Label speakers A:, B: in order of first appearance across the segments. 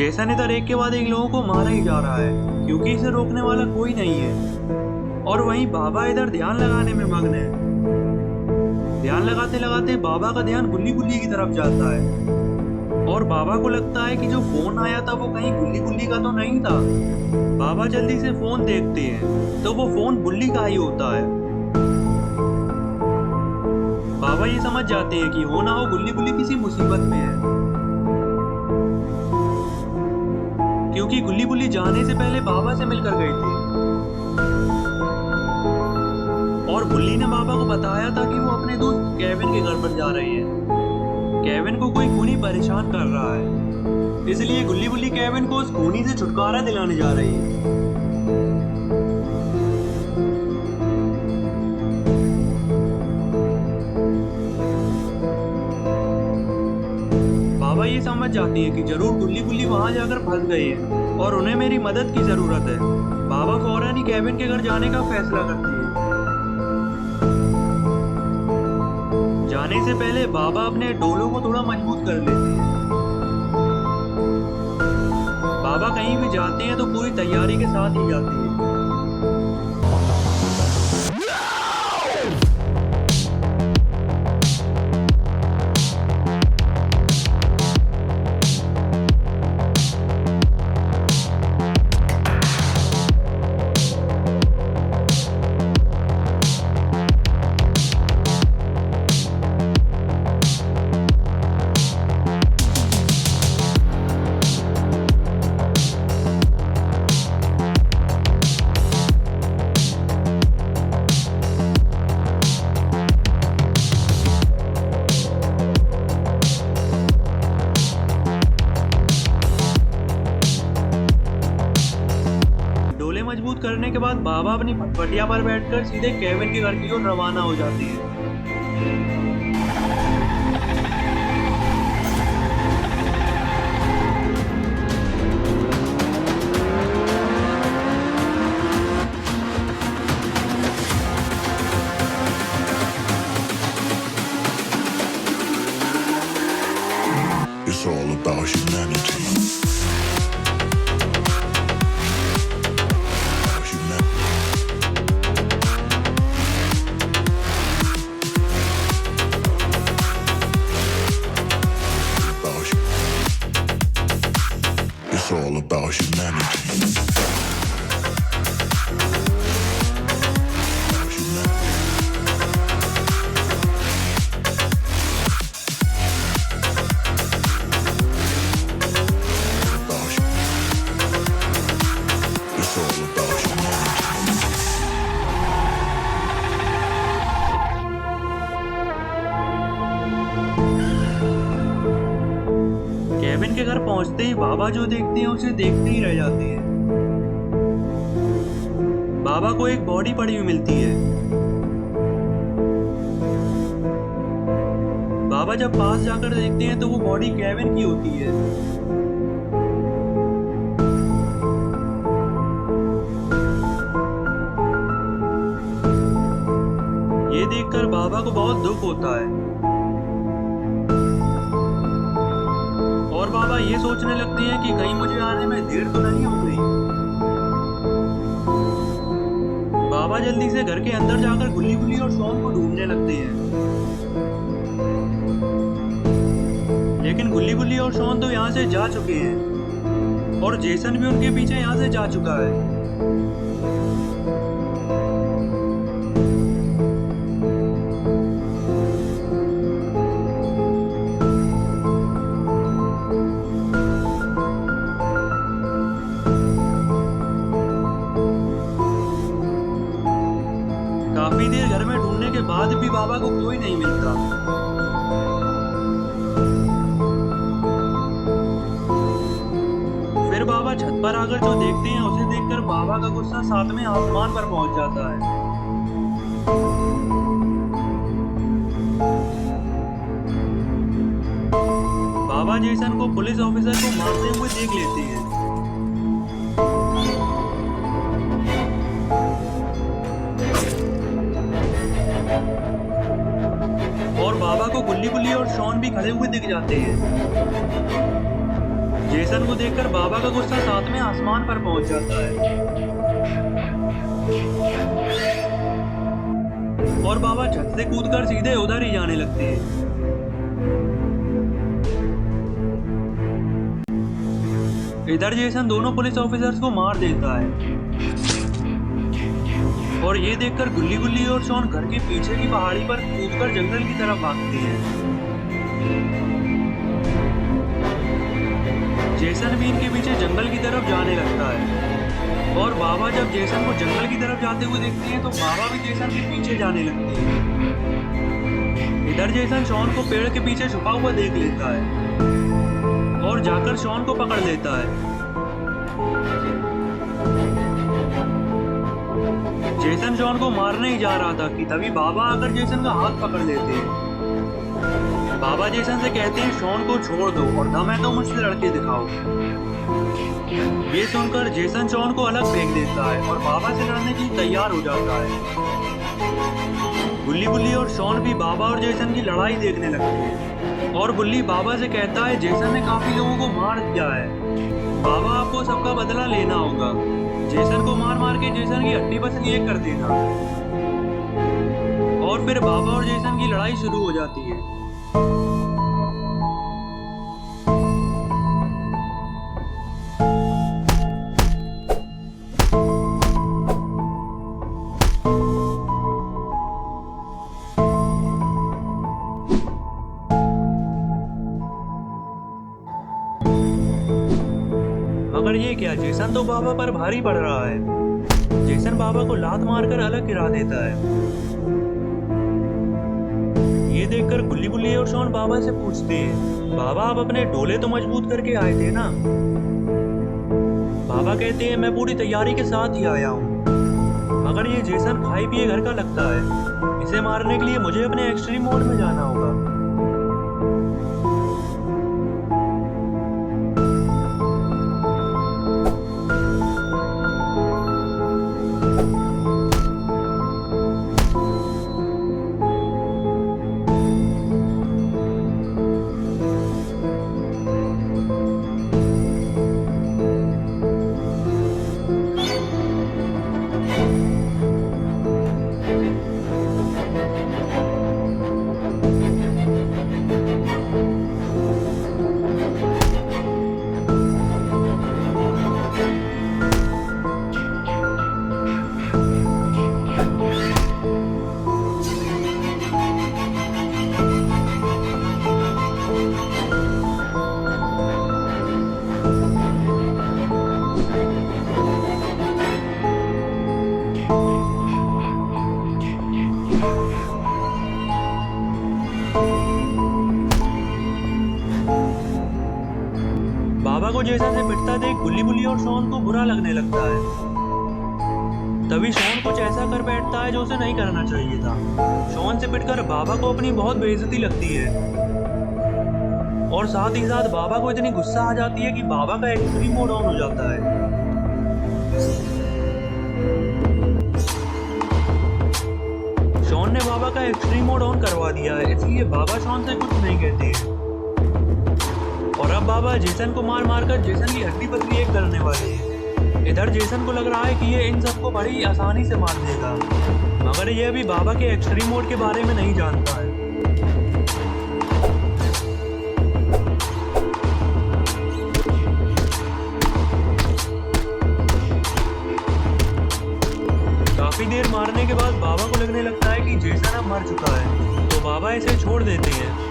A: Jason इधर एक के बाद एक लोगों को मारा ही जा रहा है क्योंकि इसे रोकने वाला कोई नहीं है। और वहीं बाबा इधर ध्यान लगाने में मग्न है। ध्यान लगाते लगाते बाबा का ध्यान गुल्ली गुल्ली की तरफ जाता है और बाबा को लगता है कि जो फोन आया था वो कहीं गुल्ली गुल्ली का तो नहीं था। बाबा जल्दी से फोन देखते हैं तो वो फोन गुल्ली का ही होता है। बाबा ये समझ जाते हैं कि हो ना हो गुल्ली गुल्ली किसी मुसीबत में है, क्योंकि गुल्ली गुल्ली जाने से पहले बाबा से मिलकर गई थी और गुल्ली ने बाबा को बताया था कि वो अपने दोस्त केविन के घर पर जा रही है। केविन को कोई खूनी परेशान कर रहा है, इसलिए गुल्ली गुल्ली केविन को उस खूनी से छुटकारा दिलाने जा रही है। बाबा ये समझ जाती है कि जरूर गुल्ली गुल्ली वहां जाकर फंस गई है और उन्हें मेरी मदद की जरूरत है। बाबा फौरन ही केविन के घर जाने का फैसला करती है। जाने से पहले बाबा अपने डोलों को थोड़ा मजबूत कर लेती है। बाबा कहीं भी जाते हैं तो पूरी तैयारी के साथ ही जाती है। मजबूत करने के बाद बाबा अपनी फटफटिया पर बैठकर सीधे केविन के घर की ओर रवाना हो जाती है।
B: It's all about humanity. It's all about humanity.
A: Kevin के घर पहुंचते ही बाबा जो देखते हैं उसे देखते ही रह जाते हैं। बाबा को एक बॉडी पड़ी हुई मिलती है। बाबा जब पास जाकर देखते हैं तो वो बॉडी केविन की होती है। ये देखकर बाबा को बहुत दुख होता है और बाबा ये सोचने लगते हैं कि कहीं मुझे आने में देर तो नहीं हो गई। बाबा जल्दी से घर के अंदर जाकर गुल्ली गुल्ली और शॉन को ढूंढने लगते हैं, लेकिन गुल्ली गुल्ली और शॉन तो यहाँ से जा चुके हैं और जेसन भी उनके पीछे यहाँ से जा चुका है। काफी देर घर में ढूंढने के बाद भी बाबा को कोई नहीं मिलता। फिर बाबा छत पर आकर जो देखते हैं उसे देखकर बाबा का गुस्सा सातवें आसमान पर पहुंच जाता है। बाबा जेसन को पुलिस ऑफिसर को मारते हुए देख लेते हैं। और बाबा को गुल्ली गुल्ली और शॉन भी खड़े हुए दिख जाते हैं। जेसन को देखकर बाबा का गुस्सा साथ में आसमान पर पहुंच जाता है और बाबा छत से कूदकर सीधे उधर ही जाने लगते हैं। इधर जेसन दोनों पुलिस ऑफिसर्स को मार देता है और ये देखकर गुल्ली गुल्ली और शॉन घर के पीछे की पहाड़ी पर कूदकर जंगल की तरफ भागते हैं। जेसन भी इनके पीछे जंगल की तरफ जाने लगता है और बाबा जब जेसन को जंगल की तरफ जाते हुए देखते हैं तो बाबा भी जेसन के पीछे जाने लगते हैं। इधर जेसन शॉन को पेड़ के पीछे छुपा हुआ देख लेता है और जाकर शॉन को पकड़ लेता है। जेसन शॉन को मारने ही जा रहा था कि तभी बाबा आकर जेसन का हाथ पकड़ लेते हैं। बाबा जेसन से कहते हैं शॉन को छोड़ दो और दम है तो मुझसे लड़के दिखाओ। ये सुनकर जेसन शॉन को अलग फेंक देता है और बाबा से लड़ने के लिए तैयार हो जाता है। गुल्ली गुल्ली और शॉन भी बाबा और जेसन की लड़ाई देखने लगते हैं और गुल्ली बाबा से कहता है जेसन ने काफी लोगों को मार दिया है, बाबा आपको सबका बदला लेना होगा। जेसन को मार मार के जेसन की हड्डी पसली एक कर देना। और फिर बाबा और जेसन की लड़ाई शुरू हो जाती है। मगर ये क्या, जेसन तो बाबा पर भारी पड़ रहा है। जेसन बाबा को लात मारकर अलग गिरा देता है। ये देखकर गुल्ली गुल्ली और शॉन बाबा से पूछते हैं, बाबा आप अपने डोले तो मजबूत करके आए थे ना? बाबा कहते हैं मैं पूरी तैयारी के साथ ही आया हूँ, मगर ये जेसन खाई पिए घर का लगता है, इसे मारने के लिए मुझे अपने एक्सट्रीम मोड में जाना होगा। बाबा को जेसन से पिटता देख गुल्ली गुल्ली और शॉन को बुरा लगने लगता है। तभी शॉन कुछ ऐसा कर बैठता है जो उसे नहीं करना चाहिए था। शॉन से पिटकर बाबा को अपनी बहुत बेइज्जती लगती है और साथ ही साथ बाबा को इतनी गुस्सा आ जाती है कि बाबा का एक्सट्रीम मोड ऑन हो जाता है। शॉन ने बाबा का एक्सट्रीम मोड ऑन करवा दिया है, इसलिए बाबा शॉन से कुछ नहीं कहते हैं। और अब बाबा जेसन को मार मार कर जेसन की हड्डी पसली एक करने वाले हैं। इधर जेसन को लग रहा है कि ये इन सबको बड़ी आसानी से मार देगा, मगर ये अभी बाबा के एक्सट्रीम मोड के बारे में नहीं जानता है। काफी देर मारने के बाद बाबा को लगने लगता है कि जेसन अब मर चुका है, तो बाबा इसे छोड़ देते हैं।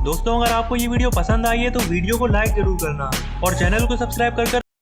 A: दोस्तों अगर आपको ये वीडियो पसंद आई है तो वीडियो को लाइक जरूर करना और चैनल को सब्सक्राइब कर